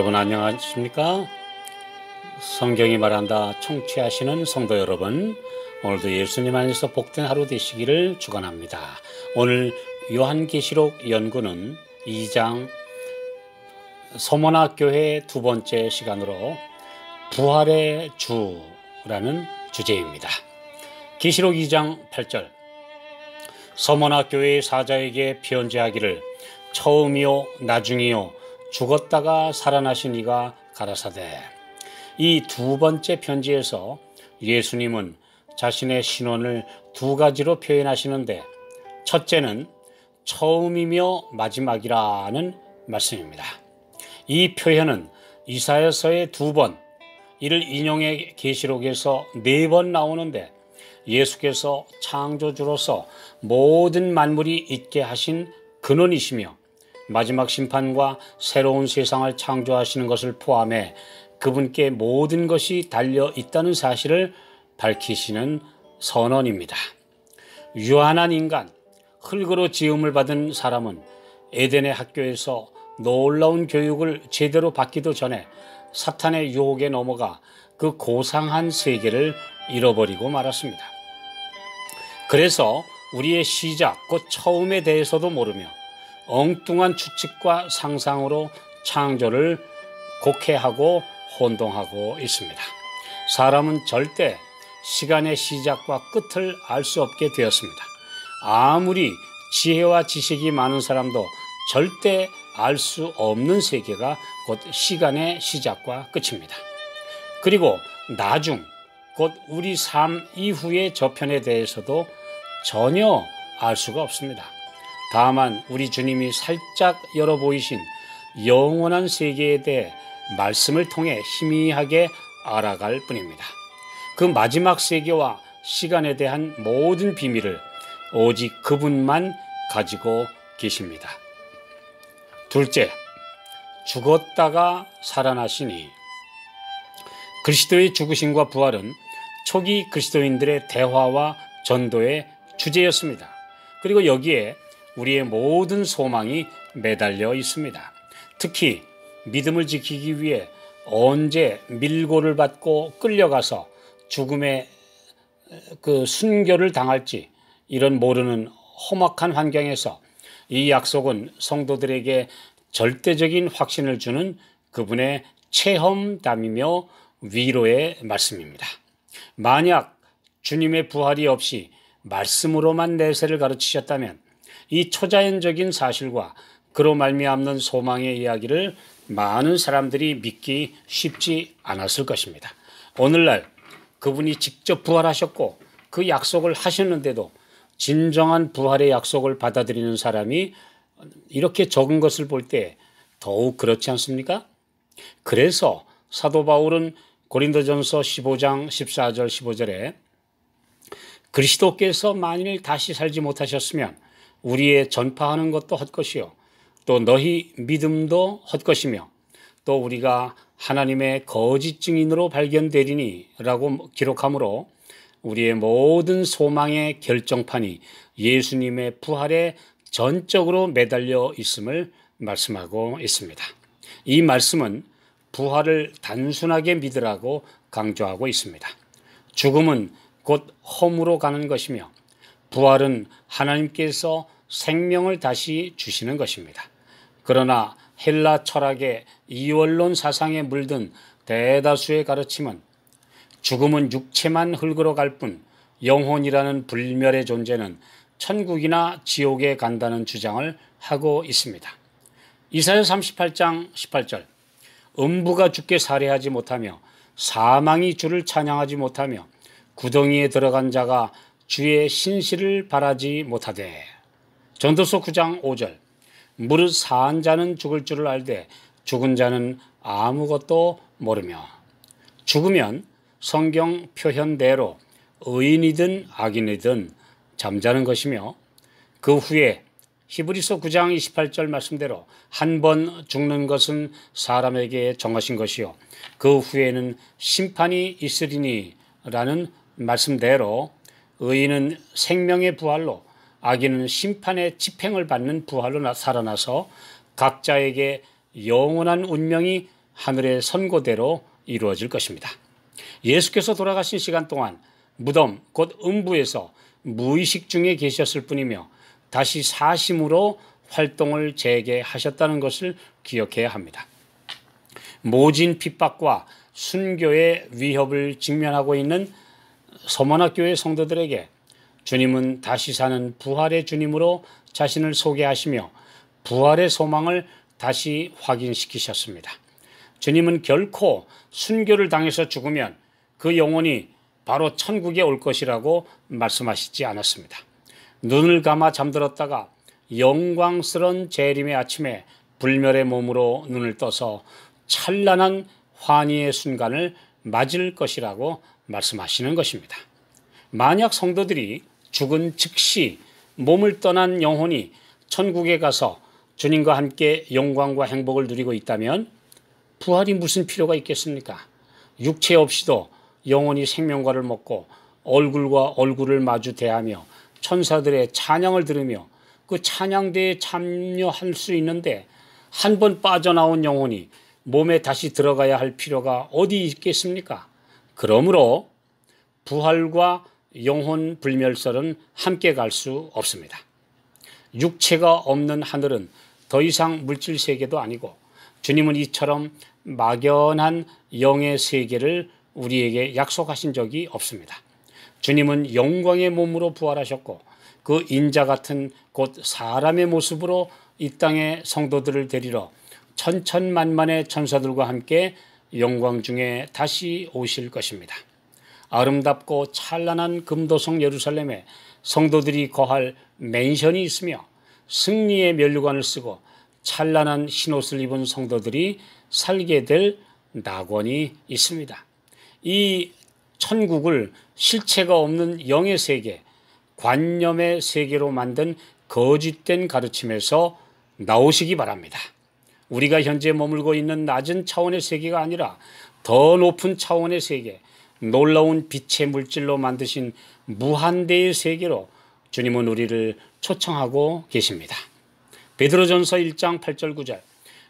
여러분 안녕하십니까? 성경이 말한다 청취하시는 성도 여러분, 오늘도 예수님 안에서 복된 하루 되시기를 축원합니다. 오늘 요한계시록 연구는 2장 서머나 교회 두 번째 시간으로 부활의 주라는 주제입니다. 계시록 2장 8절, 서머나 교회의 사자에게 편지하기를 처음이요 나중이요 죽었다가 살아나신 이가 가라사대. 이 두 번째 편지에서 예수님은 자신의 신원을 두 가지로 표현하시는데, 첫째는 처음이며 마지막이라는 말씀입니다. 이 표현은 이사야서의 두 번, 이를 인용해 계시록에서 네 번 나오는데, 예수께서 창조주로서 모든 만물이 있게 하신 근원이시며 마지막 심판과 새로운 세상을 창조하시는 것을 포함해 그분께 모든 것이 달려 있다는 사실을 밝히시는 선언입니다. 유한한 인간, 흙으로 지음을 받은 사람은 에덴의 학교에서 놀라운 교육을 제대로 받기도 전에 사탄의 유혹에 넘어가 그 고상한 세계를 잃어버리고 말았습니다. 그래서 우리의 시작, 곧 처음에 대해서도 모르며 엉뚱한 추측과 상상으로 창조를 곡해하고 혼동하고 있습니다. 사람은 절대 시간의 시작과 끝을 알 수 없게 되었습니다. 아무리 지혜와 지식이 많은 사람도 절대 알 수 없는 세계가 곧 시간의 시작과 끝입니다. 그리고 나중, 곧 우리 삶 이후의 저편에 대해서도 전혀 알 수가 없습니다. 다만 우리 주님이 살짝 열어 보이신 영원한 세계에 대해 말씀을 통해 희미하게 알아갈 뿐입니다. 그 마지막 세계와 시간에 대한 모든 비밀을 오직 그분만 가지고 계십니다. 둘째, 죽었다가 살아나시니. 그리스도의 죽으심과 부활은 초기 그리스도인들의 대화와 전도의 주제였습니다. 그리고 여기에 우리의 모든 소망이 매달려 있습니다. 특히 믿음을 지키기 위해 언제 밀고를 받고 끌려가서 죽음의 그 순교를 당할지, 이런 모르는 험악한 환경에서 이 약속은 성도들에게 절대적인 확신을 주는 그분의 체험담이며 위로의 말씀입니다. 만약 주님의 부활이 없이 말씀으로만 내세를 가르치셨다면 이 초자연적인 사실과 그로 말미암는 소망의 이야기를 많은 사람들이 믿기 쉽지 않았을 것입니다. 오늘날 그분이 직접 부활하셨고 그 약속을 하셨는데도 진정한 부활의 약속을 받아들이는 사람이 이렇게 적은 것을 볼 때 더욱 그렇지 않습니까? 그래서 사도 바울은 고린도전서 15장 14절 15절에 그리스도께서 만일 다시 살지 못하셨으면 우리의 전파하는 것도 헛것이요 또 너희 믿음도 헛것이며 또 우리가 하나님의 거짓 증인으로 발견되리니 라고 기록하므로 우리의 모든 소망의 결정판이 예수님의 부활에 전적으로 매달려 있음을 말씀하고 있습니다. 이 말씀은 부활을 단순하게 믿으라고 강조하고 있습니다. 죽음은 곧 험으로 가는 것이며 부활은 하나님께서 생명을 다시 주시는 것입니다. 그러나 헬라 철학의 이원론 사상에 물든 대다수의 가르침은 죽음은 육체만 흙으로 갈 뿐 영혼이라는 불멸의 존재는 천국이나 지옥에 간다는 주장을 하고 있습니다. 이사야 38장 18절, 음부가 주께 살해하지 못하며 사망이 주를 찬양하지 못하며 구덩이에 들어간 자가 주의 신실을 바라지 못하되. 전도서 9장 5절, 무릇 사한 자는 죽을 줄을 알되 죽은 자는 아무것도 모르며. 죽으면 성경 표현대로 의인이든 악인이든 잠자는 것이며 그 후에 히브리서 9장 28절 말씀대로 한 번 죽는 것은 사람에게 정하신 것이요 그 후에는 심판이 있으리니 라는 말씀대로 의인은 생명의 부활로, 악인은 심판의 집행을 받는 부활로 살아나서 각자에게 영원한 운명이 하늘의 선고대로 이루어질 것입니다. 예수께서 돌아가신 시간 동안 무덤 곧 음부에서 무의식 중에 계셨을 뿐이며 다시 사심으로 활동을 재개하셨다는 것을 기억해야 합니다. 모진 핍박과 순교의 위협을 직면하고 있는 서머나교회 성도들에게 주님은 다시 사는 부활의 주님으로 자신을 소개하시며 부활의 소망을 다시 확인시키셨습니다. 주님은 결코 순교를 당해서 죽으면 그 영혼이 바로 천국에 올 것이라고 말씀하시지 않았습니다. 눈을 감아 잠들었다가 영광스런 재림의 아침에 불멸의 몸으로 눈을 떠서 찬란한 환희의 순간을 맞을 것이라고 말씀하시는 것입니다. 만약 성도들이 죽은 즉시 몸을 떠난 영혼이 천국에 가서 주님과 함께 영광과 행복을 누리고 있다면 부활이 무슨 필요가 있겠습니까? 육체 없이도 영혼이 생명과를 먹고 얼굴과 얼굴을 마주 대하며 천사들의 찬양을 들으며 그 찬양대에 참여할 수 있는데 한 번 빠져나온 영혼이 몸에 다시 들어가야 할 필요가 어디 있겠습니까? 그러므로 부활과 영혼 불멸설은 함께 갈 수 없습니다. 육체가 없는 하늘은 더 이상 물질 세계도 아니고 주님은 이처럼 막연한 영의 세계를 우리에게 약속하신 적이 없습니다. 주님은 영광의 몸으로 부활하셨고 그 인자 같은 곧 사람의 모습으로 이 땅의 성도들을 데리러 천천만만의 천사들과 함께 영광 중에 다시 오실 것입니다. 아름답고 찬란한 금도성 예루살렘에 성도들이 거할 맨션이 있으며 승리의 면류관을 쓰고 찬란한 흰옷을 입은 성도들이 살게 될 낙원이 있습니다. 이 천국을 실체가 없는 영의 세계, 관념의 세계로 만든 거짓된 가르침에서 나오시기 바랍니다. 우리가 현재 머물고 있는 낮은 차원의 세계가 아니라 더 높은 차원의 세계, 놀라운 빛의 물질로 만드신 무한대의 세계로 주님은 우리를 초청하고 계십니다. 베드로전서 1장 8절 9절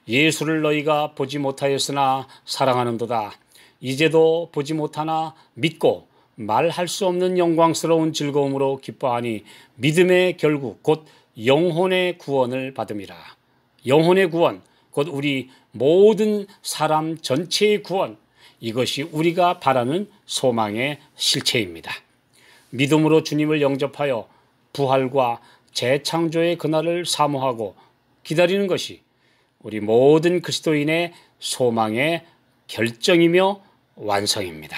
예수를 너희가 보지 못하였으나 사랑하는도다. 이제도 보지 못하나 믿고 말할 수 없는 영광스러운 즐거움으로 기뻐하니 믿음의 결국 곧 영혼의 구원을 받음이라. 영혼의 구원 곧 우리 모든 사람 전체의 구원, 이것이 우리가 바라는 소망의 실체입니다. 믿음으로 주님을 영접하여 부활과 재창조의 그날을 사모하고 기다리는 것이 우리 모든 그리스도인의 소망의 결정이며 완성입니다.